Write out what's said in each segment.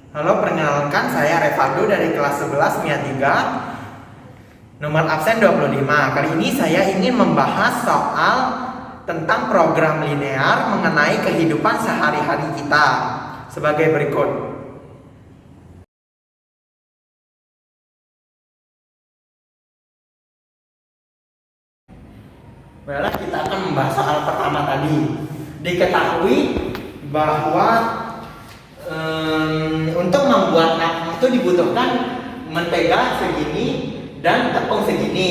Halo, perkenalkan saya Revaldo dari kelas 11 MIA 3, nomor absen 25. Kali ini saya ingin membahas soal tentang program linear mengenai kehidupan sehari-hari kita sebagai berikut. Baiklah, kita akan membahas soal pertama tadi. Diketahui bahwa untuk membuat app itu dibutuhkan mentega segini dan tepung segini.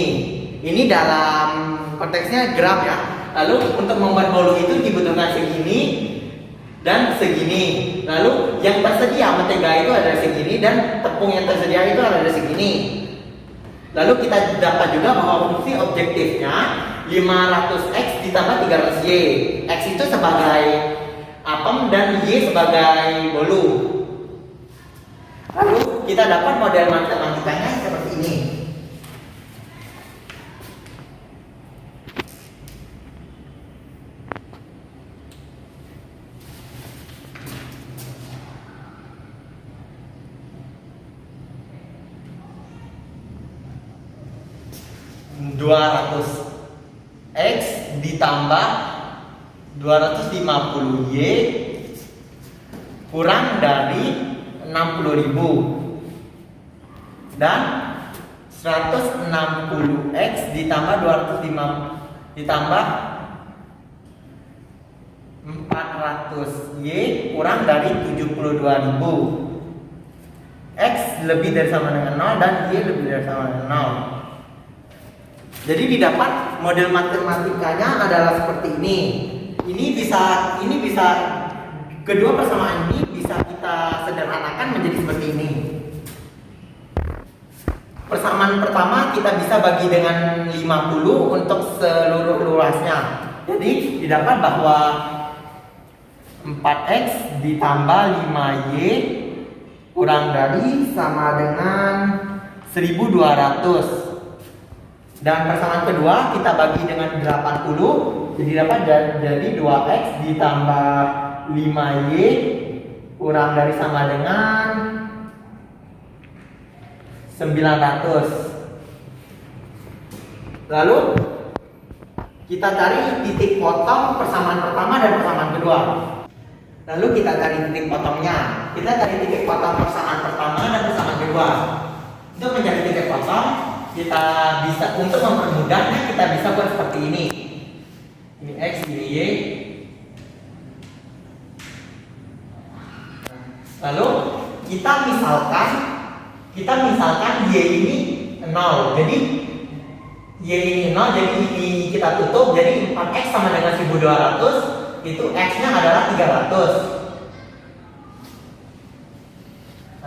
Ini dalam konteksnya gram ya. Lalu untuk membuat bolu itu dibutuhkan segini dan segini. Lalu yang tersedia mentega itu ada segini dan tepung yang tersedia itu ada segini. Lalu kita dapat juga bahwa fungsi objektifnya 500x ditambah 300y. X itu sebagai apem dan Y sebagai bolu. Lalu kita dapat model matematikanya seperti ini. X ditambah 250Y kurang dari 60.000 dan 160X ditambah 250 ditambah 400Y kurang dari 72.000. X lebih dari sama dengan 0 dan Y lebih dari sama dengan 0. Jadi didapat model matematikanya adalah seperti ini. Ini bisa kedua persamaan ini bisa kita sederhanakan menjadi seperti ini. Persamaan pertama kita bisa bagi dengan 50 untuk seluruh luasnya. Jadi didapat bahwa 4x ditambah 5y kurang dari sama dengan 1200. Dan persamaan kedua kita bagi dengan 80, jadi dapat jadi 2x ditambah 5y kurang dari sama dengan 900. Lalu kita cari titik potong persamaan pertama dan persamaan kedua. Lalu kita cari titik potongnya. Kita cari titik potong persamaan pertama dan persamaan kedua. Untuk mencari titik potong, kita bisa, untuk mempermudahnya kita bisa buat seperti ini. Ini X, ini Y. Lalu kita misalkan Y ini 0. Jadi Y ini 0, jadi ini kita tutup. Jadi 4x sama dengan 1200, itu X-nya adalah 300.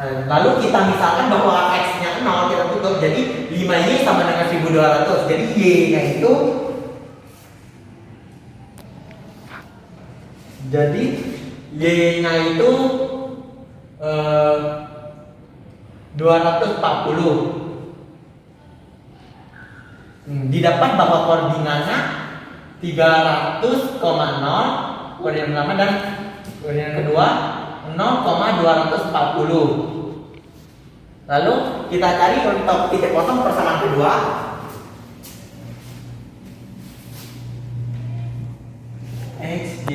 Lalu kita misalkan bahwa X-nya 0, kita tutup, jadi 5Y sama dengan 1200. Jadi Y-nya itu Y-nya 240. Didapat bahwa koordinatnya 300,0 koordinat pertama dan koordinat kedua 0,240. Lalu kita cari untuk titik potong persamaan kedua. XY.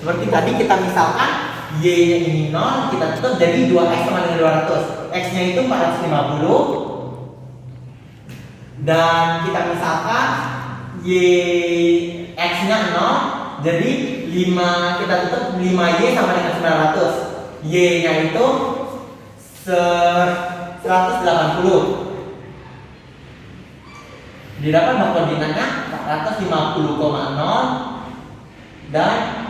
Seperti tadi kita misalkan Y-nya ini 0, kita tutup jadi 2x sama dengan 200. X-nya itu 450. Dan kita misalkan X-nya 0, jadi 5 kita tutup 5Y sama dengan 900. Y-nya itu 180. Didapat bahwa koordinatnya 450,0 dan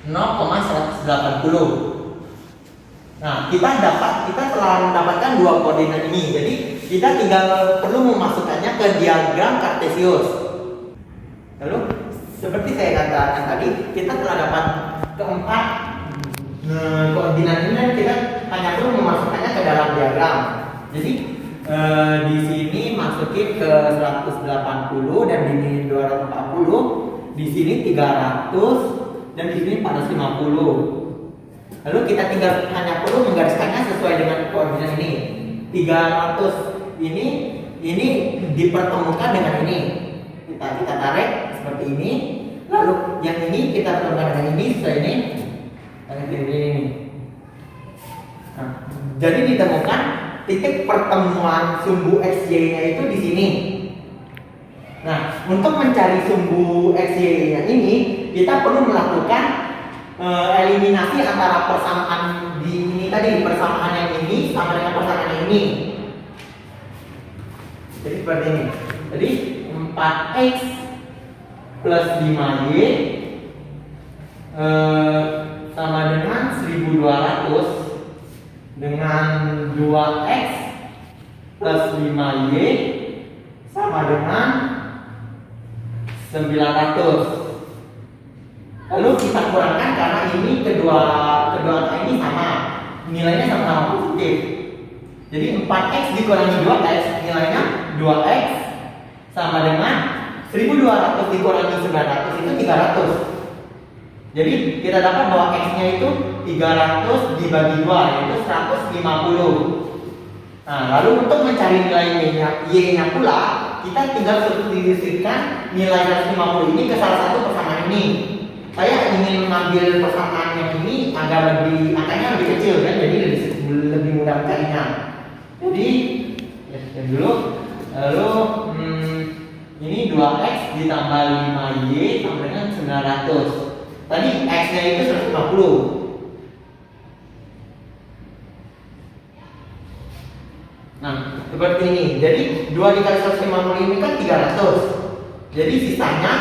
0,180. Nah, kita telah mendapatkan dua koordinat ini. Jadi kita tinggal perlu memasukkannya ke diagram Kartesius. Lalu seperti saya katakan tadi, kita telah dapat keempat koordinat ini dan kita hanya perlu memasukkannya ke dalam diagram. Jadi di sini masukin ke 180 dan di sini 240, di sini 300 dan di sini 450. Lalu kita tinggal hanya perlu menggariskannya sesuai dengan koordinat ini. 300 ini dipertemukan dengan ini. Kita tarik seperti ini. Lalu yang ini kita pertemukan dengan ini sesuai ini. Nah, jadi ditemukan titik pertemuan sumbu XY-nya itu di sini. Nah, untuk mencari sumbu XY-nya ini, kita perlu melakukan eliminasi antara persamaan di ini tadi, persamaan yang ini sama dengan persamaan yang ini. Jadi seperti ini. Jadi 4x plus 5y sama dengan 1200 dengan 2x plus 5y sama dengan 900. Lalu kita kurangkan karena ini kedua angka ini sama, nilainya sama-sama positif. Jadi 4x dikurangi 2x, nilainya 2x sama dengan 1200 dikurangi 900 itu 300. Jadi kita dapat bahwa x-nya itu 300 dibagi 2 yaitu 150. Nah, lalu untuk mencari nilai y-nya pula, kita tinggal substitusikan nilai 150 ini ke salah satu persamaan ini. Saya ingin mengambil persamaan yang ini agar angkanya lebih kecil kan, jadi lebih mudah mencarinya. Jadi dulu, lalu ini 2x ditambah 5y sama dengan 900. Tadi x-nya itu 150. Nah, seperti ini. Jadi 2 dikali 150 ini kan 300. Jadi sisanya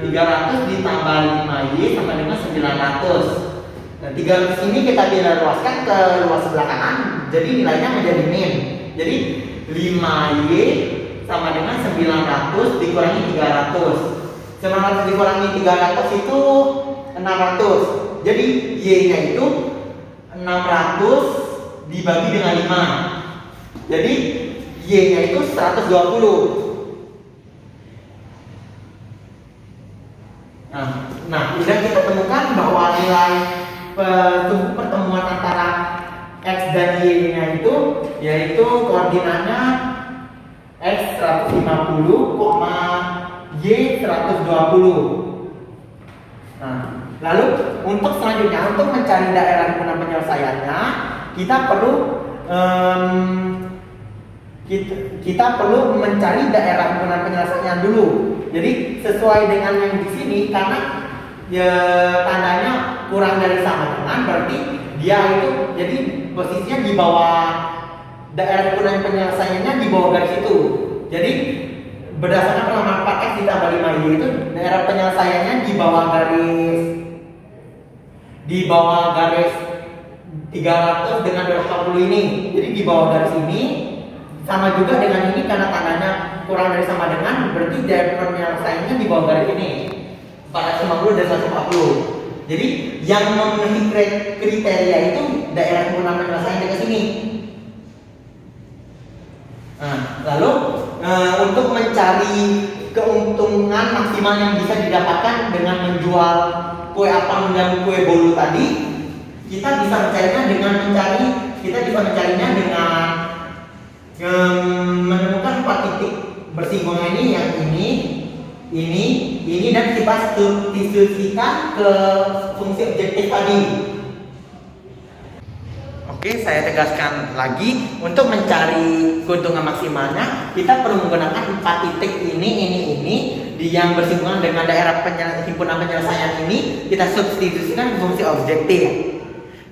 300 ditambah 5y sama dengan 900. Nah, 300 ini kita bisa luaskan ke luas sebelah kanan. Jadi nilainya menjadi min. Jadi 5y sama dengan 900 dikurangi 300. 900 dikurangi 300 itu 600. Jadi y-nya itu 600 dibagi dengan 5. Jadi y-nya itu 120. Nah, kemudian kita temukan bahwa nilai pertemuan antara x dan y-nya itu yaitu koordinatnya x 150, y 120. Nah, lalu untuk selanjutnya untuk mencari daerah himpunan penyelesaiannya kita perlu mencari daerah himpunan penyelesaian dulu. Jadi sesuai dengan yang di sini karena ya tandanya kurang dari sama dengan berarti dia itu jadi posisinya di bawah daerah himpunan penyelesaiannya di bawah garis itu. Jadi berdasarkan persamaan 4x ditambah 5y itu daerah penyelesaiannya di bawah garis 300 dengan 240 ini. Jadi di bawah garis ini sama juga dengan ini karena tandanya kurang dari sama dengan berarti daerah penyelesaiannya di bawah garis ini 450 dan 140. Jadi yang memenuhi kriteria itu daerah himpunan penyelesaian dekat sini. Nah, lalu untuk mencari keuntungan maksimal yang bisa didapatkan dengan menjual kue apam dan kue bolu tadi, kita bisa mencarinya dengan menemukan 4 titik bersinggungan ini, yang ini dan kita substitusikan ke fungsi objektif tadi. Oke, saya tegaskan lagi, untuk mencari keuntungan maksimalnya kita perlu menggunakan 4 titik ini yang bersinggungan dengan daerah himpunan penyelesaian ini kita substitusikan fungsi objektif.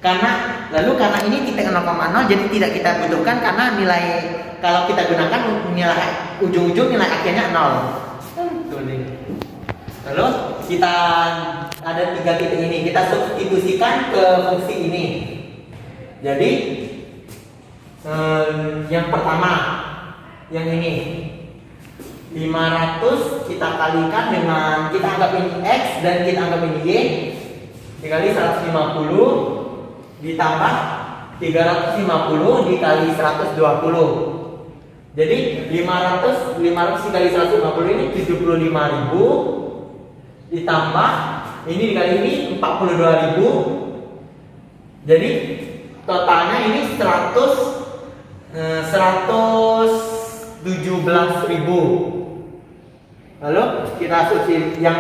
Karena ini titik 0,0 jadi tidak kita butuhkan karena nilai kalau kita gunakan nilai ujung-ujung nilai akhirnya 0. Lalu kita ada 3 titik ini kita substitusikan ke fungsi ini. Jadi yang pertama yang ini 500 kita kalikan dengan kita anggap ini x dan kita anggap ini y dikali 150 ditambah 350 dikali 120. Jadi 500 dikali 150 ini 75.000 ditambah ini dikali ini 42.000 Jadi totalnya ini 117.000. Lalu kita susun yang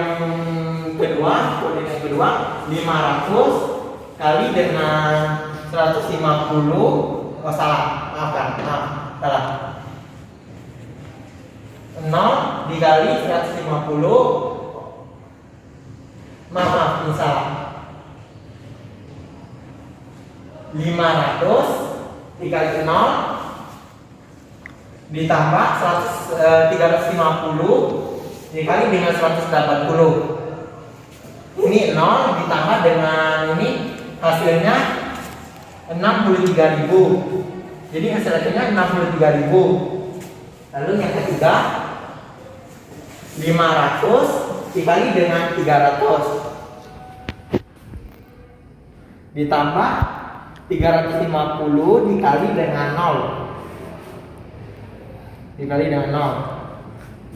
kedua, koordinat yang kedua 500 kali dengan 150. Oh salah, maafkan, salah. 0 dikali 150. Maaf, ini salah. 500 dikali 0 ditambah 350 dikali dengan 180. Ini 0 ditambah dengan ini hasilnya 63.000. Jadi hasilnya 63.000. Lalu yang ketiga 500 dikali dengan 300 ditambah 350 dikali dengan 0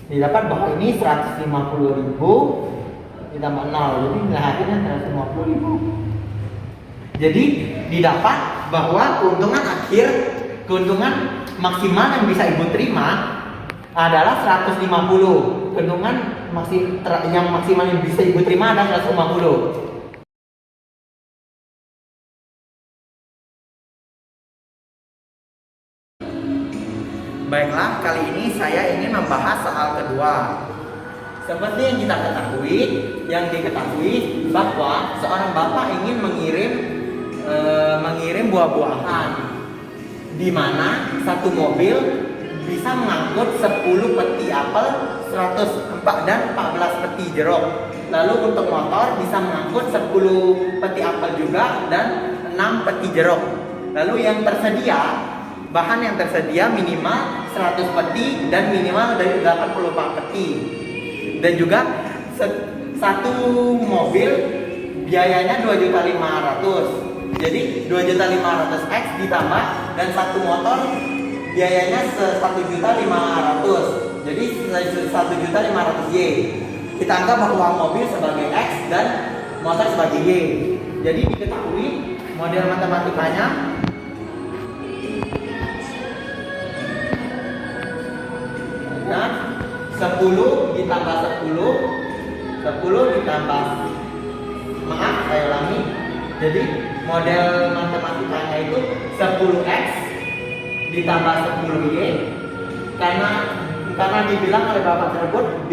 didapat bahwa ini 150.000 ditambah 0, jadi nilai hasilnya 150.000. Jadi didapat bahwa keuntungan maksimal yang bisa ibu terima adalah 150. Keuntungan yang maksimal yang bisa ibu terima adalah 150. Baiklah, kali ini saya ingin membahas soal kedua. Seperti yang diketahui bahwa seorang bapak ingin mengirim buah-buahan, di mana satu mobil bisa mengangkut 10 peti apel, 104 dan 14 peti jeruk. Lalu untuk motor bisa mengangkut 10 peti apel juga dan 6 peti jeruk. Lalu bahan yang tersedia minimal 100 peti dan minimal dari 84 peti. Dan juga satu mobil biayanya 2.500.000. Jadi 2.500.000 X ditambah dan satu motor biayanya 1.500.000. Jadi 1.500.000 Y. Kita anggap bahwa mobil sebagai X dan motor sebagai Y. Jadi diketahui model matematikanya 10 ditambah 10 ditambah, maaf saya ulangi. Jadi model matematikanya itu 10x ditambah 10y, karena dibilang oleh bapak tersebut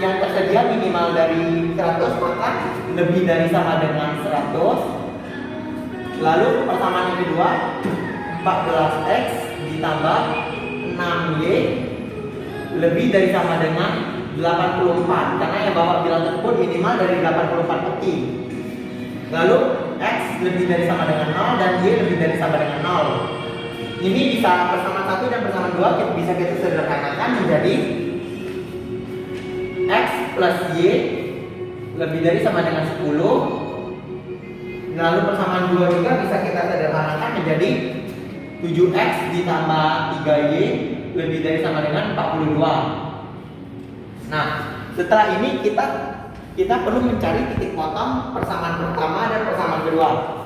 yang tersedia minimal dari 100, maka lebih dari sama dengan 100. Lalu persamaan yang kedua 14x ditambah 6y lebih dari sama dengan 84, karena yang bapak bilang tersebut minimal dari 84 peti. Lalu X lebih dari sama dengan 0 dan Y lebih dari sama dengan 0. Ini bisa persamaan 1 dan persamaan 2 bisa kita sederhanakan menjadi X plus Y lebih dari sama dengan 10. Lalu persamaan 2 juga bisa kita sederhanakan menjadi 7x ditambah 3y lebih dari sama dengan 42. Nah, setelah ini kita perlu mencari titik potong persamaan pertama dan persamaan kedua.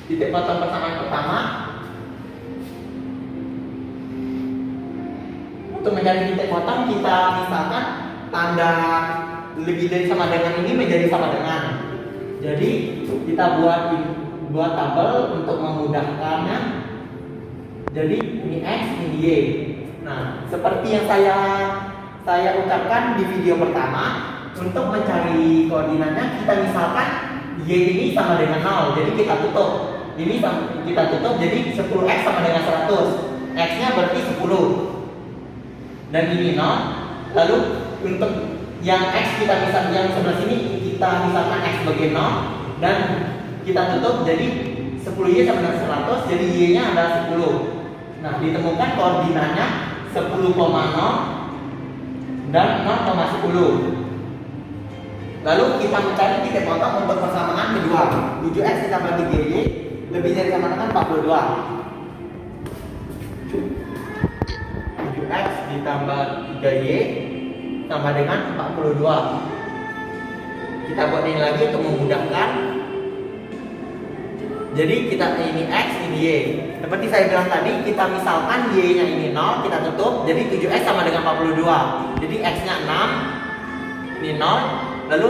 Titik potong persamaan pertama, untuk mencari titik potong kita misalkan tanda lebih dari sama dengan ini menjadi sama dengan. Jadi kita buat tabel untuk memudahkannya. Jadi ini X, ini Y. Nah, seperti yang saya ucapkan di video pertama, untuk mencari koordinatnya kita misalkan Y ini sama dengan 0, jadi kita tutup. Ini kita tutup, jadi 10x sama dengan 100. X-nya berarti 10. Dan ini 0. Lalu untuk yang X yang sebelah sini kita misalkan X sebagai 0 dan kita tutup, jadi 10y sama dengan 100, jadi y nya adalah 10. Nah, ditemukan koordinatnya 10,0 dan 0,10. Lalu kita mencari titik potong untuk persamaan kedua, 7x ditambah 3y lebih dari sama dengan 42. 7x ditambah 3Y sama dengan 42. Kita buat ini lagi untuk memudahkan. Jadi kita ini X, ini Y. Seperti saya bilang tadi, kita misalkan Y-nya ini 0, kita tutup. Jadi 7X sama dengan 42. Jadi X-nya 6, ini 0. Lalu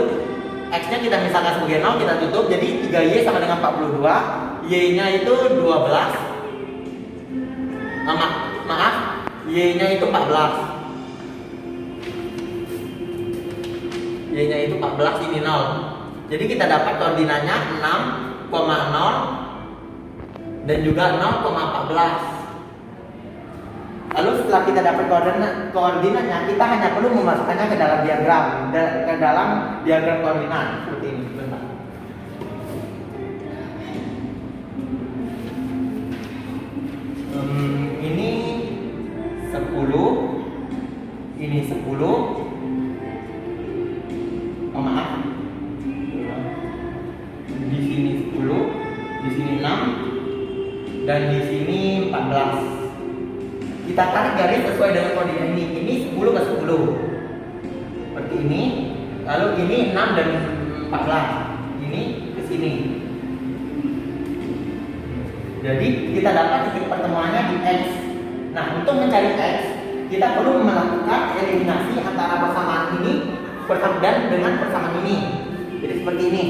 X-nya kita misalkan sebagai 0, kita tutup. Jadi 3Y sama dengan 42. Y-nya itu 12. Maaf, Y-nya itu 14. Y-nya itu 14, ini 0. Jadi kita dapat koordinatnya 6,0 dan juga 0,14. Lalu setelah kita dapat koordinatnya, kita hanya perlu memasukkannya ke dalam diagram koordinat seperti ini. Bentar. Ini 10, ini 10. Oh, maaf. Di sini 10, di sini 6, dan di sini 14. Kita tarik garis sesuai dengan koordinat ini. Ini 10 ke 10. Seperti ini. Lalu ini 6 dan 14. Ini ke sini. Jadi kita dapat titik pertemuannya di X. Nah, untuk mencari X, kita perlu melakukan eliminasi antara persamaan ini dan dengan persamaan ini. Jadi seperti ini.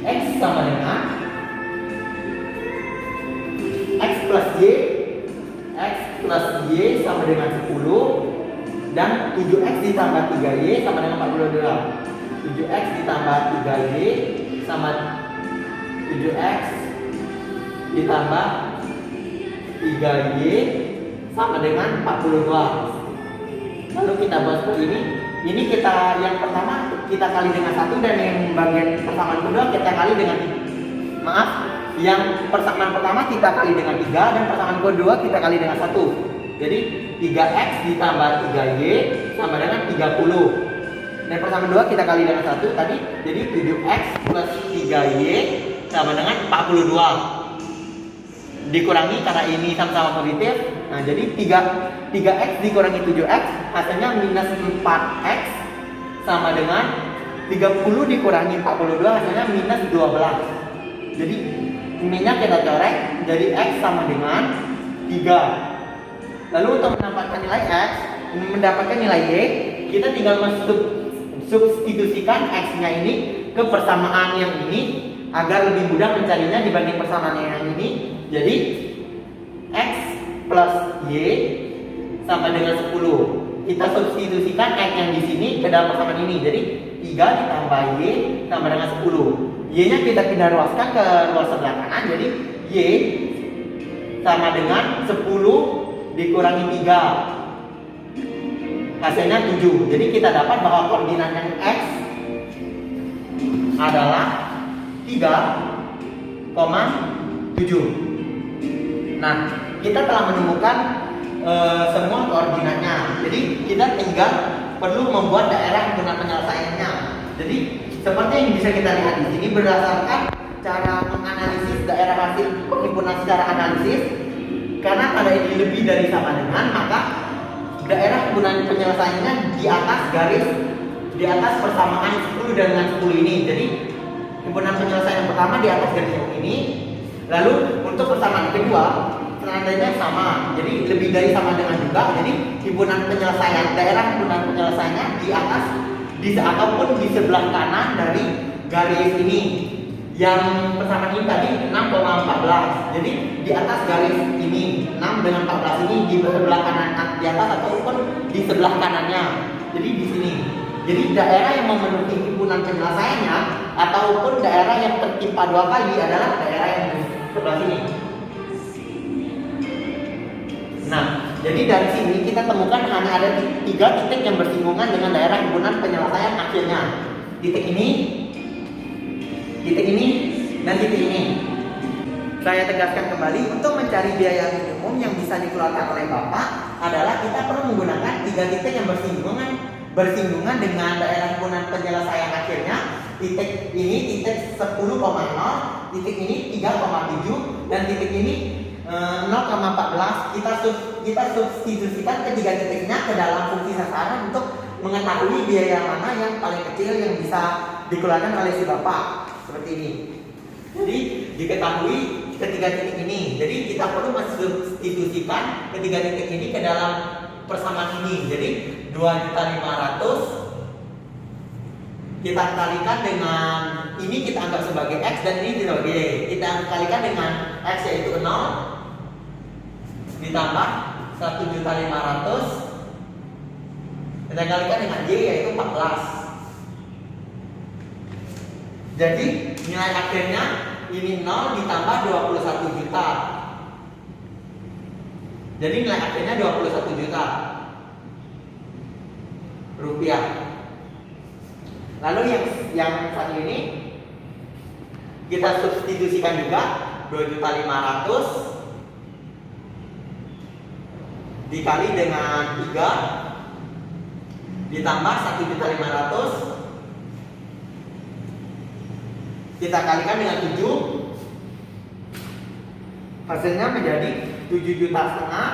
X sama dengan X plus Y. X plus Y sama dengan 10. Dan 7X ditambah 3Y sama dengan 42. 7X ditambah 3Y sama 7X ditambah 3Y sama dengan 42. Lalu kita buat seperti ini. Ini kita yang pertama kita kali dengan 1, dan yang bagian persamaan kedua kita kali dengan, maaf, yang persamaan pertama kita kali dengan 3, dan persamaan kedua kita kali dengan 1. Jadi 3X ditambah 3Y sama dengan 30. Dan persamaan kedua kita kali dengan 1 tadi. Jadi 7X plus 3Y sama dengan 42. Dikurangi karena ini sama-sama positif. Nah, jadi 3X dikurangi 7X hasilnya minus 4X sama dengan 30 dikurangi 42 hasilnya minus 12. Jadi ininya kita coret, jadi X sama dengan 3. Lalu untuk mendapatkan nilai X, mendapatkan nilai Y, kita tinggal substitusikan X-nya ini ke persamaan yang ini agar lebih mudah mencarinya dibanding persamaan yang ini. Jadi X plus Y sama dengan 10. Kita substitusikan X yang di sini ke dalam persamaan ini. Jadi 3 ditambah Y sama dengan 10. Y-nya kita pindah ruaskan ke luar sebelah kanan. Jadi Y sama dengan 10 dikurangi 3. Hasilnya 7. Jadi kita dapat bahwa koordinat yang X adalah 3,7. Nah, kita telah menemukan semua koordinatnya. Jadi kita tinggal perlu membuat daerah himpunan penyelesaiannya. Jadi seperti yang bisa kita lihat di sini, berdasarkan cara menganalisis daerah hasil penghimpunan secara analisis, karena pada ini lebih dari sama dengan, maka daerah himpunan penyelesaiannya di atas garis, di atas persamaan 10 dengan 10 ini. Jadi himpunan penyelesaian pertama di atas garis ini. Lalu untuk persamaan kedua seandainya sama, jadi lebih dari sama dengan juga. Jadi himpunan penyelesaian, daerah himpunan penyelesaiannya di atas ataupun di sebelah kanan dari garis ini. Yang persamaan ini tadi 6,14. Jadi di atas garis ini 6 dengan 14 ini di sebelah kanan di atas ataupun di sebelah kanannya. Jadi di sini. Jadi daerah yang memenuhi himpunan penyelesaiannya ataupun daerah yang tertimpa 2 kali adalah daerah yang di sebelah sini. Nah, jadi dari sini kita temukan hanya ada 3 titik yang bersinggungan dengan daerah himpunan penyelesaian akhirnya. Titik ini, dan titik ini. Saya tegaskan kembali, untuk mencari biaya minimum yang bisa dikeluarkan oleh Bapak adalah kita perlu menggunakan 3 titik yang bersinggungan dengan daerah himpunan penyelesaian akhirnya. Titik ini titik 10,0, titik ini 3,7, dan titik ini 0,14 kita substitusikan ketiga titiknya ke dalam fungsi sasaran untuk mengetahui biaya mana yang paling kecil yang bisa dikeluarkan oleh si bapak, seperti ini. Jadi diketahui ketiga titik ini, jadi kita perlu mensubstitusikan ketiga titik ini ke dalam persamaan ini. Jadi 2.500.000 kita kalikan dengan ini, kita anggap sebagai X dan ini sebagai Y. Kita kalikan dengan X yaitu 0 ditambah 1.500.000 kita kalikan dengan Y yaitu 14. Jadi nilai akhirnya ini 0 ditambah 21 juta. Jadi nilai akhirnya 21 juta rupiah. Lalu yang satu ini kita substitusikan juga 2.500.000 dikali dengan 3 ditambah 1.500.000 kita kalikan dengan 7, hasilnya menjadi 7,5 juta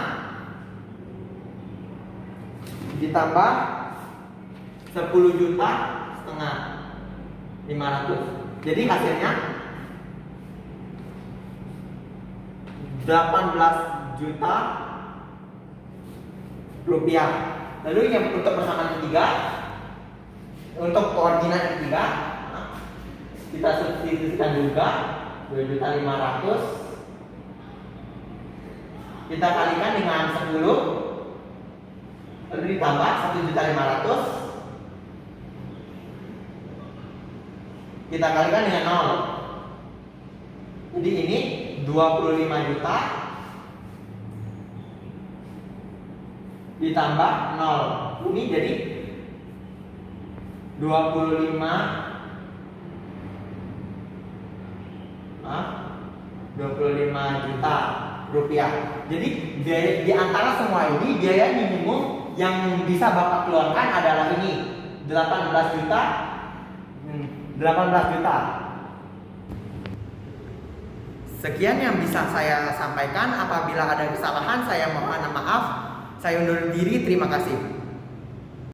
ditambah 10.500.000. Jadi hasilnya 18 juta rupiah. Lalu yang untuk persamaan ketiga, untuk koordinat ketiga, kita substitusikan juga 2.500.000 kita kalikan dengan 10 lalu ditambah 1.500.000 kita kalikan dengan 0. Jadi ini 25 juta ditambah 0. Ini jadi 25 juta rupiah. Jadi di antara semua ini biaya minimum yang bisa Bapak keluarkan adalah ini 18 juta. Sekian yang bisa saya sampaikan. Apabila ada kesalahan saya mohon maaf. Saya undur diri. Terima kasih.